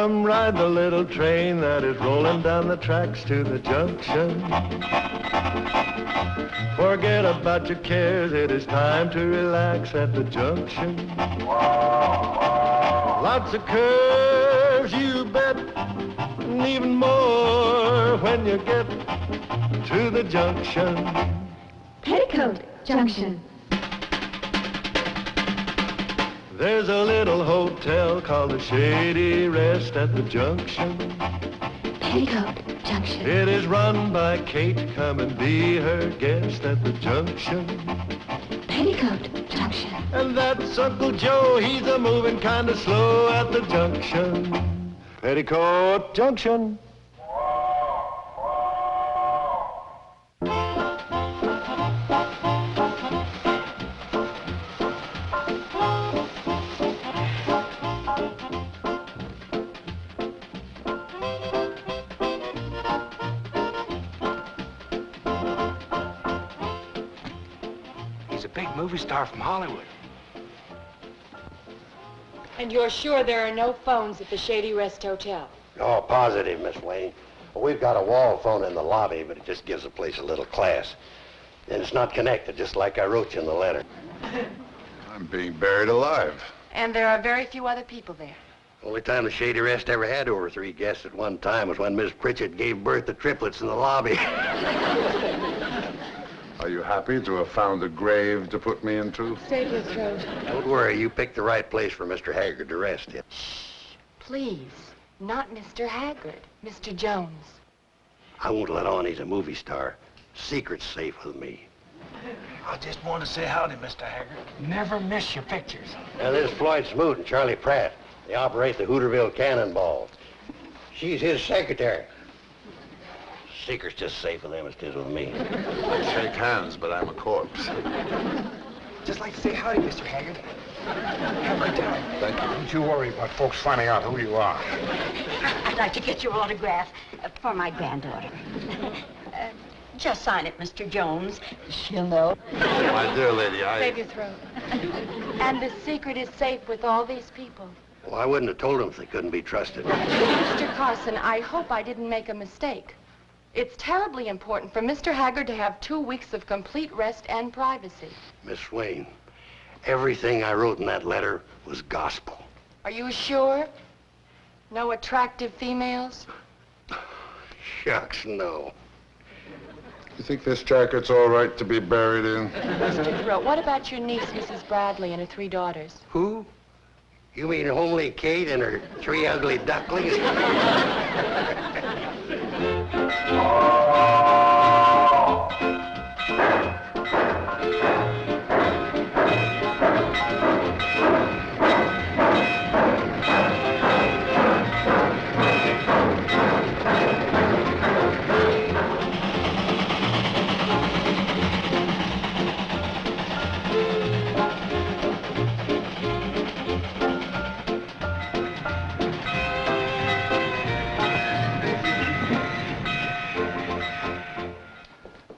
Come ride the little train that is rolling down the tracks to the junction. Forget about your cares, it is time to relax at the junction. Lots of curves, you bet, and even more when you get to the junction. Petticoat Junction. There's a little hotel called the Shady Rest at the junction. Petticoat Junction. It is run by Kate. Come and be her guest at the junction. Petticoat Junction. And that's Uncle Joe. He's a moving kind of slow at the junction. Petticoat Junction. He's a big movie star from Hollywood. And you're sure there are no phones at the Shady Rest Hotel? Oh, positive, Miss Wayne. Well, we've got a wall phone in the lobby, but it just gives the place a little class. And it's not connected, just like I wrote you in the letter. I'm being buried alive. And there are very few other people there. Only time the Shady Rest ever had over 3 guests at one time was when Miss Pritchett gave birth to triplets in the lobby. Are you happy to have found a grave to put me into? Save your throat. Don't worry, you picked the right place for Mr. Haggard to rest in. Shh, please. Not Mr. Haggard, Mr. Jones. I won't let on he's a movie star. Secret's safe with me. I just want to say howdy, Mr. Haggard. Never miss your pictures. Now, this is Floyd Smoot and Charlie Pratt. They operate the Hooterville Cannonball. She's his secretary. Secret's just safe with them as it is with me. I shake hands, but I'm a corpse. Just like to say howdy, Mr. Haggard. Have right down. Thank you. Don't you worry about folks finding out who you are. I'd like to get your autograph for my granddaughter. Just sign it, Mr. Jones. She'll know. My dear lady, Save your throat. And the secret is safe with all these people. Well, I wouldn't have told them if they couldn't be trusted. Mr. Carson, I hope I didn't make a mistake. It's terribly important for Mr. Haggard to have 2 weeks of complete rest and privacy. Miss Wayne, everything I wrote in that letter was gospel. Are you sure? No attractive females? Shucks, no. You think this jacket's all right to be buried in? Mr. Throat, what about your niece, Mrs. Bradley, and her 3 daughters? Who? You mean homely Kate and her 3 ugly ducklings?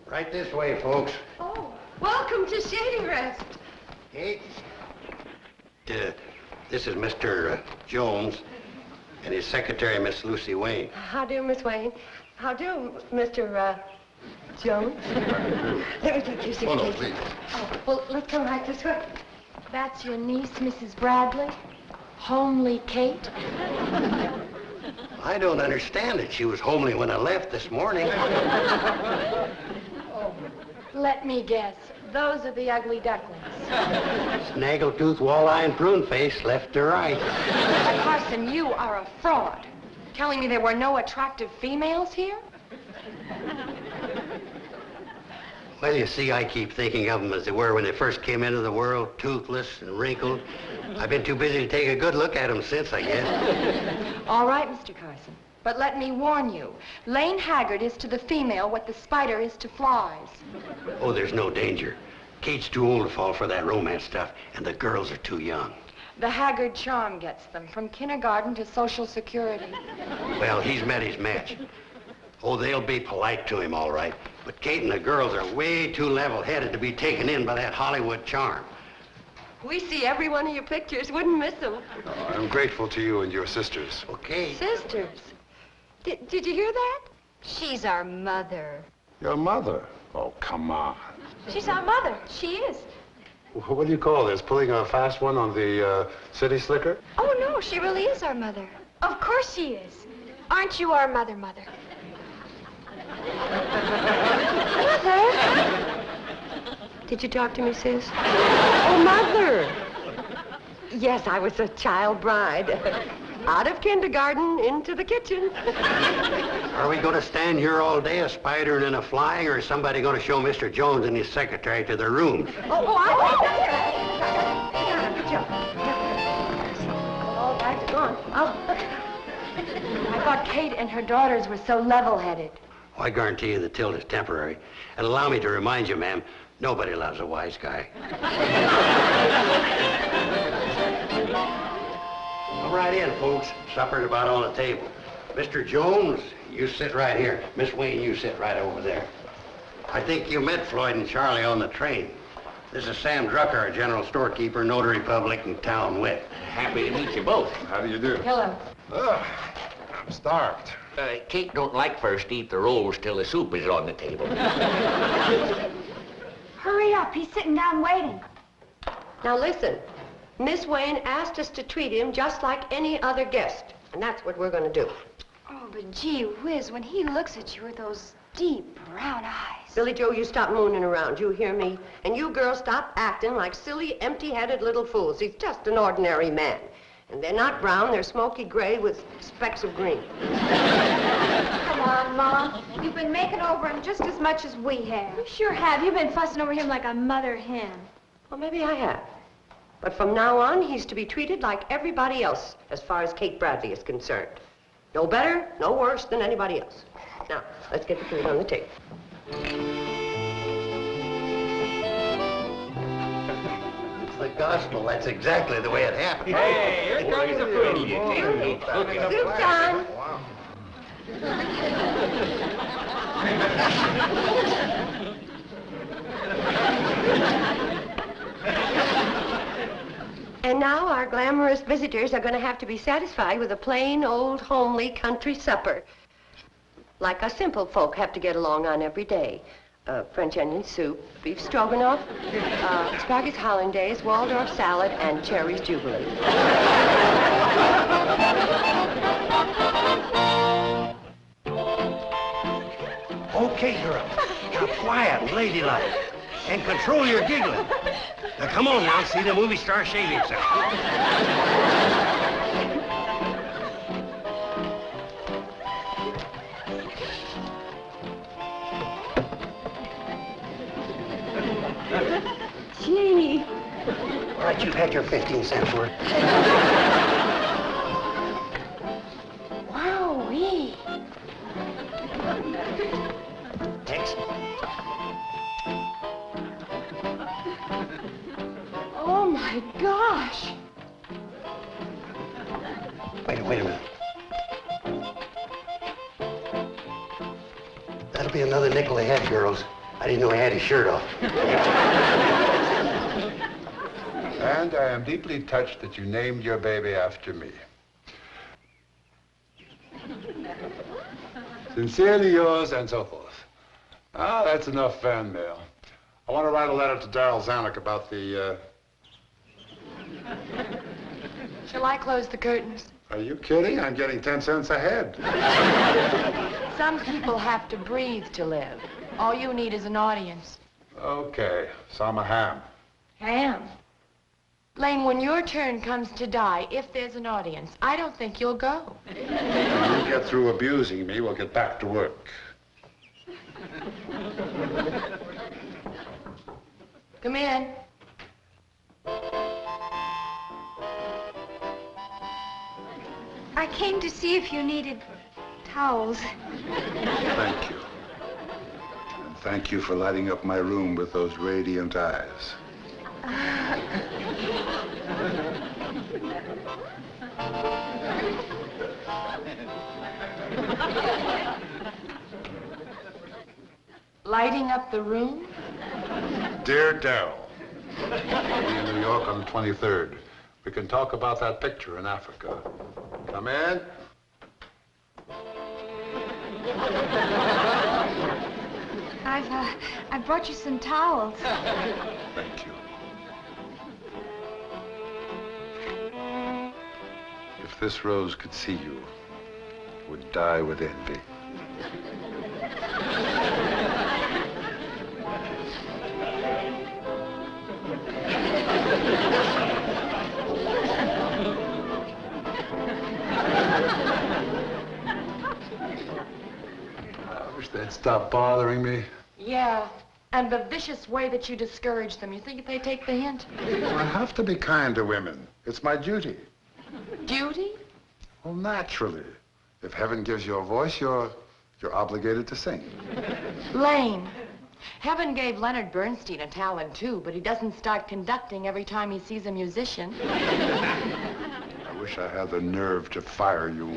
Right this way, folks. Oh, welcome to Shady Rest. Kate? This is Mr. Jones and his secretary, Miss Lucy Wayne. How do, Miss Wayne? How do, Mr. Jones? Let me take your suitcase. Oh, no, please. Oh, well, let's come right this way. That's your niece, Mrs. Bradley? Homely Kate? I don't understand it. She was homely when I left this morning. Let me guess. Those are the ugly ducklings. Snaggletooth, walleye, and prune face, left to right. Carson, you are a fraud. Telling me there were no attractive females here? Well, you see, I keep thinking of them as they were when they first came into the world, toothless and wrinkled. I've been too busy to take a good look at them since, I guess. All right, Mr. Carson. But let me warn you, Lane Haggard is to the female what the spider is to flies. Oh, there's no danger. Kate's too old to fall for that romance stuff, and the girls are too young. The Haggard charm gets them, from kindergarten to Social Security. Well, he's met his match. Oh, they'll be polite to him, all right. But Kate and the girls are way too level-headed to be taken in by that Hollywood charm. We see every one of your pictures. Wouldn't miss them. Oh, I'm grateful to you and your sisters. Okay. Sisters. Did you hear that? She's our mother. Your mother? Oh, come on. She's our mother. She is. What do you call this? Pulling a fast one on the city slicker? Oh, no, she really is our mother. Of course she is. Aren't you our mother, Mother? Mother? Did you talk to me, sis? Oh, Mother. Yes, I was a child bride. Out of kindergarten, into the kitchen. Are we going to stand here all day, a spidering and a flying, or is somebody going to show Mr. Jones and his secretary to their rooms? Good job. All bags are gone. I thought Kate and her daughters were so level-headed. Oh, I guarantee you the tilt is temporary. And allow me to remind you, ma'am, nobody loves a wise guy. Come right in, folks. Supper's about on the table. Mr. Jones, you sit right here. Miss Wayne, you sit right over there. I think you met Floyd and Charlie on the train. This is Sam Drucker, our general storekeeper, notary public, and town wit. Happy to meet you both. How do you do? Hello. Ugh, I'm starved. Kate don't like first to eat the rolls till the soup is on the table. Hurry up. He's sitting down waiting. Now listen, Miss Wayne asked us to treat him just like any other guest, and that's what we're going to do. Oh, but gee whiz, when he looks at you with those deep brown eyes. Billy Joe, you stop mooning around, you hear me? And you girls stop acting like silly, empty-headed little fools. He's just an ordinary man. And they're not brown, they're smoky gray with specks of green. Come on, Mom. You've been making over him just as much as we have. You sure have. You've been fussing over him like a mother hen. Well, maybe I have. But from now on, he's to be treated like everybody else, as far as Kate Bradley is concerned. No better, no worse than anybody else. Now, let's get the food on the table. It's the gospel. That's exactly the way it happened. Hey, here comes the food. Soup time. And now our glamorous visitors are going to have to be satisfied with a plain, old, homely country supper. Like us simple folk have to get along on every day. French onion soup, beef stroganoff, asparagus hollandaise, Waldorf salad, and cherries jubilee. Okay, girl. Now, quiet, ladylike, and control your giggling. Now, come on now, see the movie star shave himself. Gee. All right, you've had your 15 cents worth. Wowee. Next. Oh, my gosh. Wait a minute. That'll be another nickel a head, girls. I didn't know he had his shirt off. And I am deeply touched that you named your baby after me. Sincerely yours, and so forth. Ah, that's enough fan mail. I want to write a letter to Darryl Zanuck about the, Shall I close the curtains? Are you kidding? I'm getting 10 cents a head. Some people have to breathe to live. All you need is an audience. Okay, so I'm a ham. Ham. Lane, when your turn comes to die, if there's an audience, I don't think you'll go. When you get through abusing me, we'll get back to work. Come in. I came to see if you needed towels. Thank you. And thank you for lighting up my room with those radiant eyes. Lighting up the room? Dear Darryl, I'll be in New York on the 23rd. We can talk about that picture in Africa. Come in. I brought you some towels. Thank you. If this rose could see you, it would die with envy. I wish they'd stop bothering me. Yeah, and the vicious way that you discourage them. You think they take the hint? I have to be kind to women. It's my duty. Duty? Well, naturally. If heaven gives you a voice, you're obligated to sing. Lane, heaven gave Leonard Bernstein a talent, too, but he doesn't start conducting every time he sees a musician. I wish I had the nerve to fire you.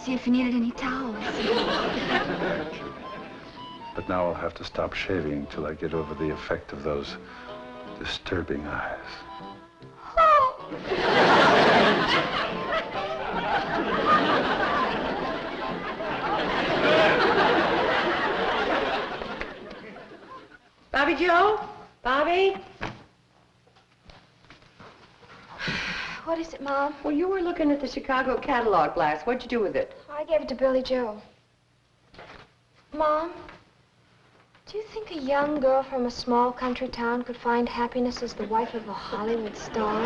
See if you needed any towels. But now I'll have to stop shaving till I get over the effect of those disturbing eyes. Bobby Joe? Bobby? What is it, Mom? Well, you were looking at the Chicago catalog glass. What'd you do with it? I gave it to Billy Joe. Mom, do you think a young girl from a small country town could find happiness as the wife of a Hollywood star?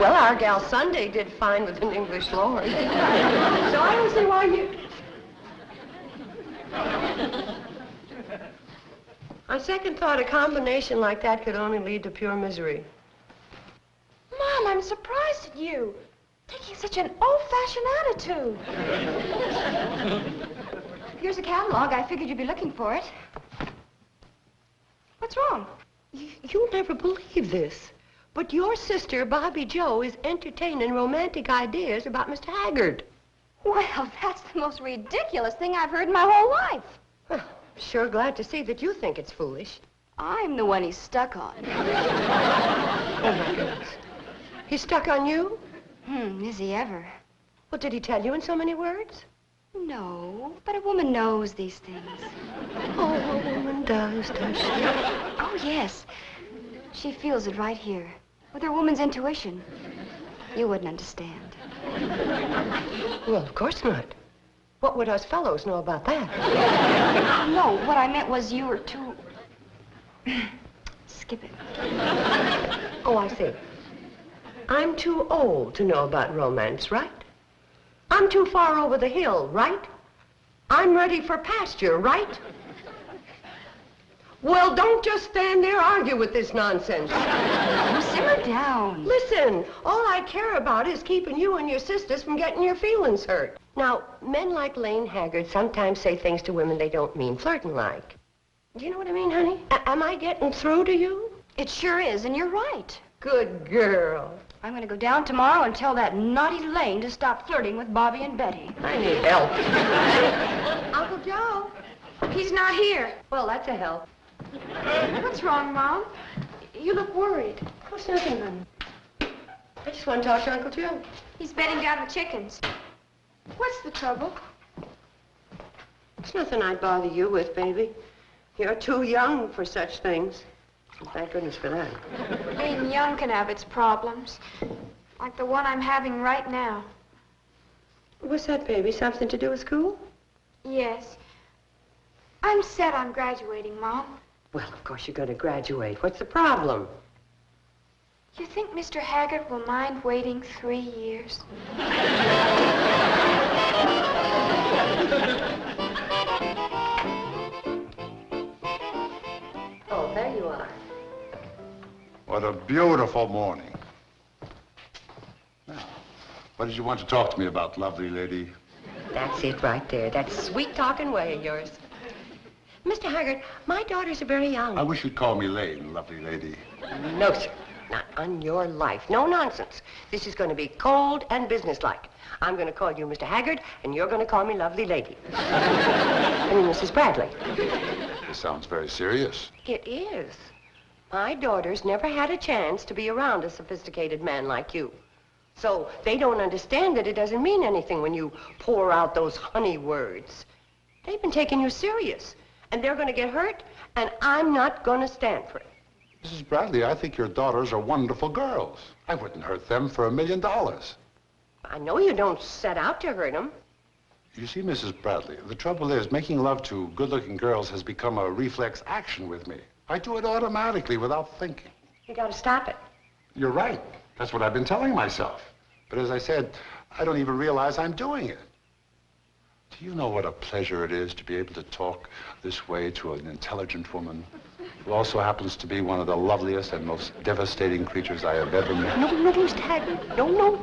Well, our gal Sunday did fine with an English lord. So I don't see why you... On second thought, a combination like that could only lead to pure misery. Mom, I'm surprised at you. Taking such an old-fashioned attitude. Here's a catalog. I figured you'd be looking for it. What's wrong? You'll never believe this, but your sister, Bobby Joe, is entertaining romantic ideas about Mr. Haggard. Well, that's the most ridiculous thing I've heard in my whole life. Well, sure glad to see that you think it's foolish. I'm the one he's stuck on. Oh, my goodness. He's stuck on you? Is he ever? Well, did he tell you in so many words? No, but a woman knows these things. Oh, a woman does she? Oh, yes. She feels it right here, with her woman's intuition. You wouldn't understand. Well, of course not. What would us fellows know about that? No, what I meant was you were too... Skip it. Oh, I see. I'm too old to know about romance, right? I'm too far over the hill, right? I'm ready for pasture, right? Well, don't just stand there argue with this nonsense. Oh, simmer down. Listen, all I care about is keeping you and your sisters from getting your feelings hurt. Now, men like Lane Haggard sometimes say things to women they don't mean, flirting like. Do you know what I mean, honey? Am I getting through to you? It sure is, and you're right. Good girl. I'm going to go down tomorrow and tell that naughty Lane to stop flirting with Bobby and Betty. I need help. Uncle Joe, he's not here. Well, that's a help. What's wrong, Mom? You look worried. Oh, it's nothing, honey. I just want to talk to Uncle Joe. He's bedding down the chickens. What's the trouble? It's nothing I'd bother you with, baby. You're too young for such things. Thank goodness for that. Being young can have its problems, like the one I'm having right now. What's that, baby? Something to do with school? Yes. I'm set on graduating, Mom. Well, of course you're going to graduate. What's the problem? You think Mr. Haggard will mind waiting 3 years? Oh, there you are. What a beautiful morning. Now, what did you want to talk to me about, lovely lady? That's it right there. That sweet-talking way of yours. Mr. Haggard, my daughters are very young. I wish you'd call me Lane, lovely lady. No, sir. Not on your life. No nonsense. This is going to be cold and businesslike. I'm going to call you Mr. Haggard, and you're going to call me lovely lady. I mean, Mrs. Bradley. This sounds very serious. It is. My daughters never had a chance to be around a sophisticated man like you. So they don't understand that it doesn't mean anything when you pour out those honey words. They've been taking you serious, and they're going to get hurt, and I'm not going to stand for it. Mrs. Bradley, I think your daughters are wonderful girls. I wouldn't hurt them for $1 million. I know you don't set out to hurt them. You see, Mrs. Bradley, the trouble is making love to good-looking girls has become a reflex action with me. I do it automatically without thinking. You got to stop it. You're right. That's what I've been telling myself. But as I said, I don't even realize I'm doing it. Do you know what a pleasure it is to be able to talk this way to an intelligent woman who also happens to be one of the loveliest and most devastating creatures I have ever met? No, Mr. Haggard. No.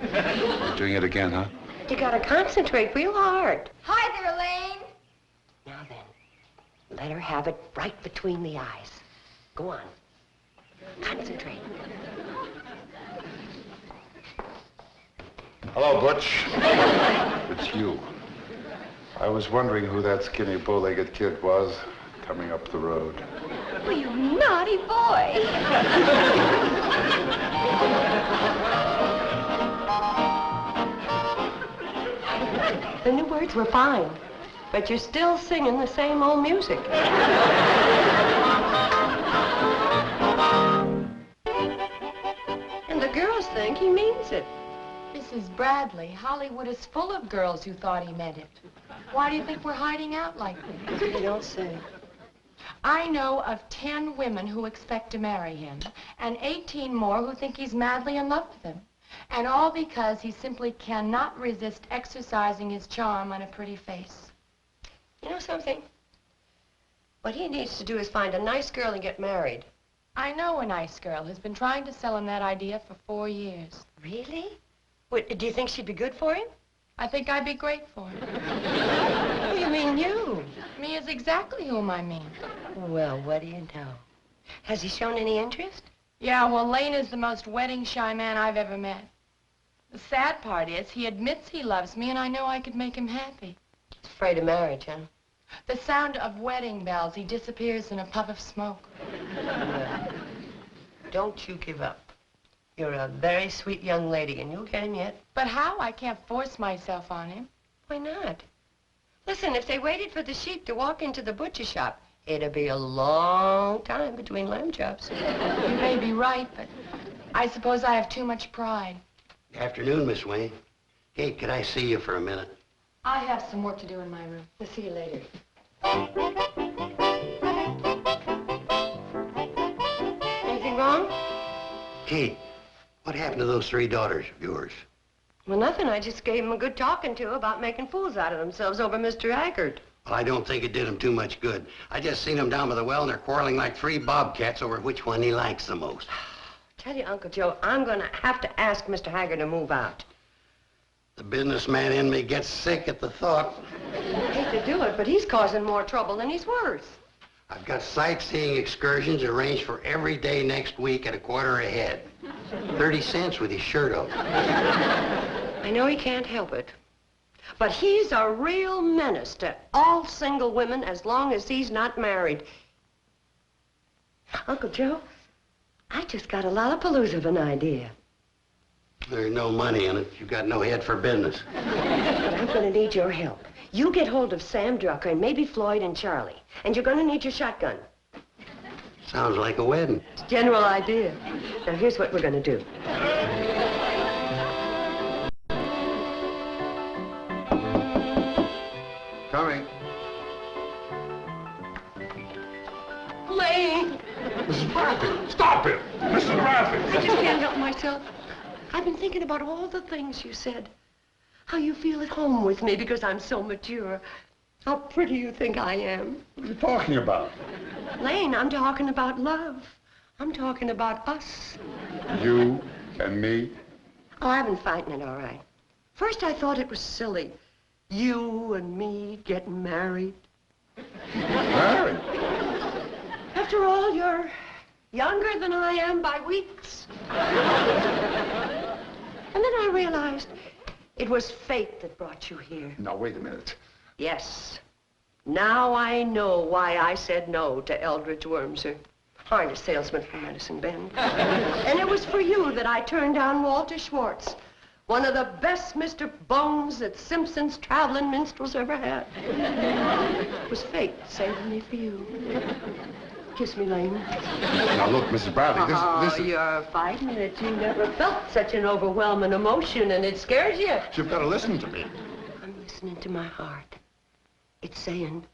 You're doing it again, huh? You got to concentrate real hard. Hi there, Elaine. Now then, let her have it right between the eyes. Go on. Concentrate. Hello, Butch. It's you. I was wondering who that skinny, bow-legged kid was coming up the road. Oh, you naughty boy. The new words were fine, but you're still singing the same old music. And the girls think he means it. Mrs. Bradley, Hollywood is full of girls who thought he meant it. Why do you think we're hiding out like this? You don't say. I know of 10 women who expect to marry him, and 18 more who think he's madly in love with them. And all because he simply cannot resist exercising his charm on a pretty face. You know something? What he needs to do is find a nice girl and get married. I know a nice girl who's been trying to sell him that idea for 4 years. Really? What, do you think she'd be good for him? I think I'd be great for him. Oh, you mean you? Me is exactly whom I mean. Well, what do you know? Has he shown any interest? Yeah, well, Lane is the most wedding-shy man I've ever met. The sad part is he admits he loves me, and I know I could make him happy. He's afraid of marriage, huh? The sound of wedding bells, he disappears in a puff of smoke. Well, don't you give up. You're a very sweet young lady, and you'll get him yet. But how? I can't force myself on him. Why not? Listen, if they waited for the sheep to walk into the butcher shop, it'd be a long time between lamb chops. You may be right, but I suppose I have too much pride. Afternoon, Miss Wayne. Kate, could I see you for a minute? I have some work to do in my room. I'll see you later. Anything wrong? Kate, what happened to those 3 daughters of yours? Well, nothing. I just gave them a good talking to about making fools out of themselves over Mr. Haggard. Well, I don't think it did them too much good. I just seen them down by the well, and they're quarreling like 3 bobcats over which one he likes the most. Tell you, Uncle Joe, I'm going to have to ask Mr. Haggard to move out. The businessman in me gets sick at the thought. I hate to do it, but he's causing more trouble than he's worth. I've got sightseeing excursions arranged for every day next week at a quarter a head. 30 cents with his shirt off. I know he can't help it, but he's a real menace to all single women as long as he's not married. Uncle Joe, I just got a lollapalooza of an idea. There's no money in it. You've got no head for business. But I'm going to need your help. You get hold of Sam Drucker and maybe Floyd and Charlie, and you're going to need your shotgun. Sounds like a wedding. It's a general idea. Now, here's what we're going to do. Coming. Lane! Mrs. Bradley, stop it! Mrs. Bradley! I just can't help myself. I've been thinking about all the things you said. How you feel at home with me because I'm so mature. How pretty you think I am. What are you talking about? Lane, I'm talking about love. I'm talking about us. You and me? Oh, I've been fighting it, all right. First, I thought it was silly. You and me getting married. Married? After all, you're Younger than I am by weeks. And then I realized it was fate that brought you here. Now, wait a minute. Yes. Now I know why I said no to Eldridge Wormser, harness salesman from Medicine Bend. And it was for you that I turned down Walter Schwartz, one of the best Mr. Bones that Simpson's traveling minstrels ever had. It was fate saving me for you. Kiss me, Lane. Now, look, Mrs. Bradley, this is... You're fighting it. You never felt such an overwhelming emotion, and it scares you. You've got to listen to me. I'm listening to my heart. It's saying,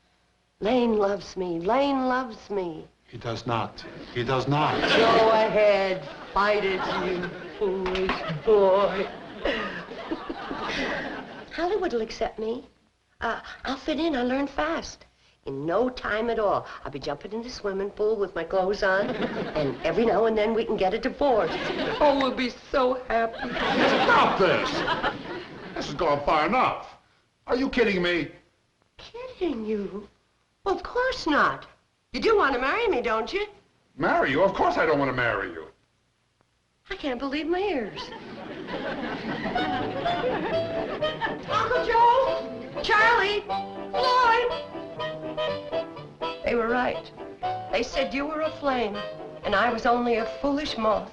Lane loves me. Lane loves me. He does not. He does not. Go ahead. Fight it, you foolish boy. Hollywood will accept me. I'll fit in. I learn fast. In no time at all, I'll be jumping in the swimming pool with my clothes on, and every now and then we can get a divorce. Oh, we'll be so happy. Stop this! This has gone far enough. Are you kidding me? Kidding you? Well, of course not. You do want to marry me, don't you? Marry you? Of course I don't want to marry you. I can't believe my ears. Uncle Joe, Charlie, Floyd. They were right. They said you were a flame, and I was only a foolish moth.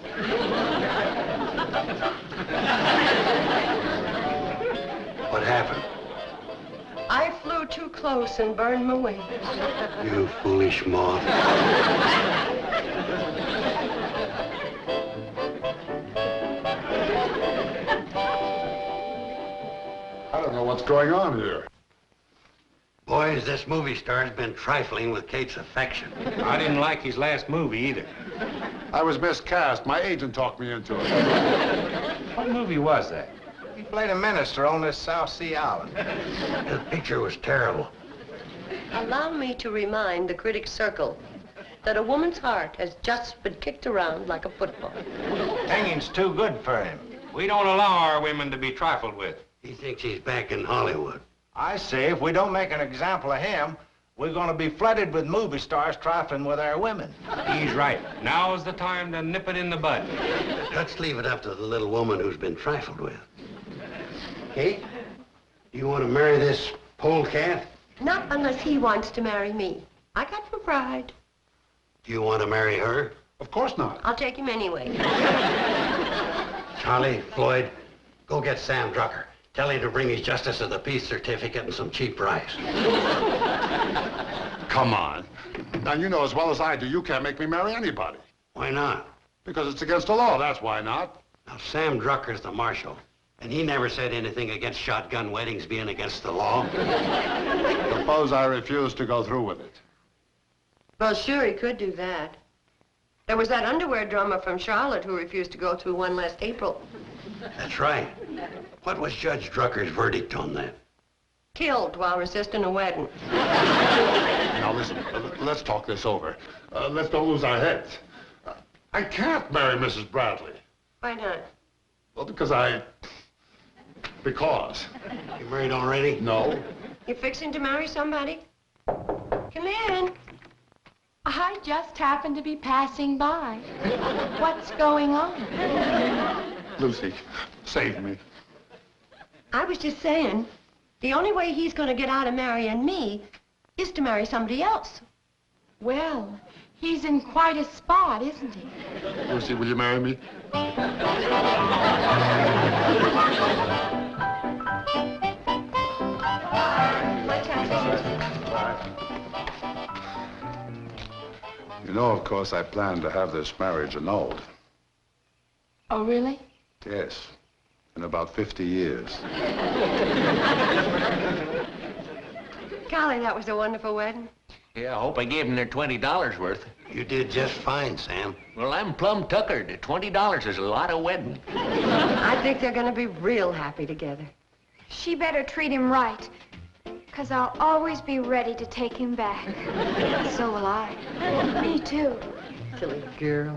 What happened? I flew too close and burned my wings. You foolish moth. I don't know what's going on here. Boys, this movie star's been trifling with Kate's affection. I didn't like his last movie either. I was miscast. My agent talked me into it. What movie was that? He played a minister on this South Sea island. The picture was terrible. Allow me to remind the critics' circle that a woman's heart has just been kicked around like a football. Hanging's too good for him. We don't allow our women to be trifled with. He thinks he's back in Hollywood. I say, if we don't make an example of him, we're going to be flooded with movie stars trifling with our women. He's right. Now is the time to nip it in the bud. Let's leave it up to the little woman who's been trifled with. Kate, do you want to marry this polecat? Not unless he wants to marry me. I got no pride. Do you want to marry her? Of course not. I'll take him anyway. Charlie, Floyd, go get Sam Drucker. Tell him to bring his Justice of the Peace certificate and some cheap rice. Come on. Now, you know as well as I do, you can't make me marry anybody. Why not? Because it's against the law, that's why not. Now, Sam Drucker's the marshal, and he never said anything against shotgun weddings being against the law. Suppose I refuse to go through with it. Well, sure, he could do that. There was that underwear drummer from Charlotte who refused to go through one last April. That's right. What was Judge Drucker's verdict on that? Killed while resisting a wedding. Now, listen, let's talk this over. Let's don't lose our heads. I can't marry Mrs. Bradley. Why not? Well, because You married already? No. You fixing to marry somebody? Come in. I just happened to be passing by. What's going on? Lucy, save me. I was just saying, the only way he's going to get out of marrying me is to marry somebody else. Well, he's in quite a spot, isn't he? Lucy, will you marry me? You know, of course, I plan to have this marriage annulled. Oh, really? Yes, in about 50 years. Golly, that was a wonderful wedding. Yeah, I hope I gave them their $20 worth. You did just fine, Sam. Well, I'm plumb tuckered. $20 is a lot of wedding. I think they're going to be real happy together. She better treat him right, because I'll always be ready to take him back. So will I. Me too. Silly girl.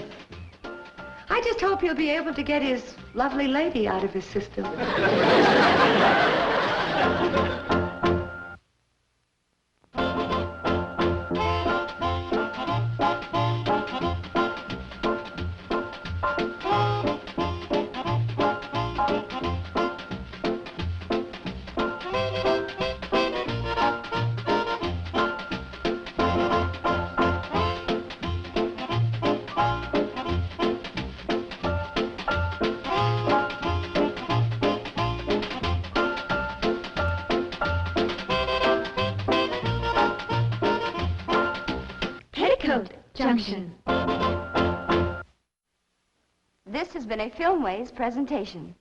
I just hope he'll be able to get his lovely lady out of his system. Petticoat Junction. This has been a Filmways presentation.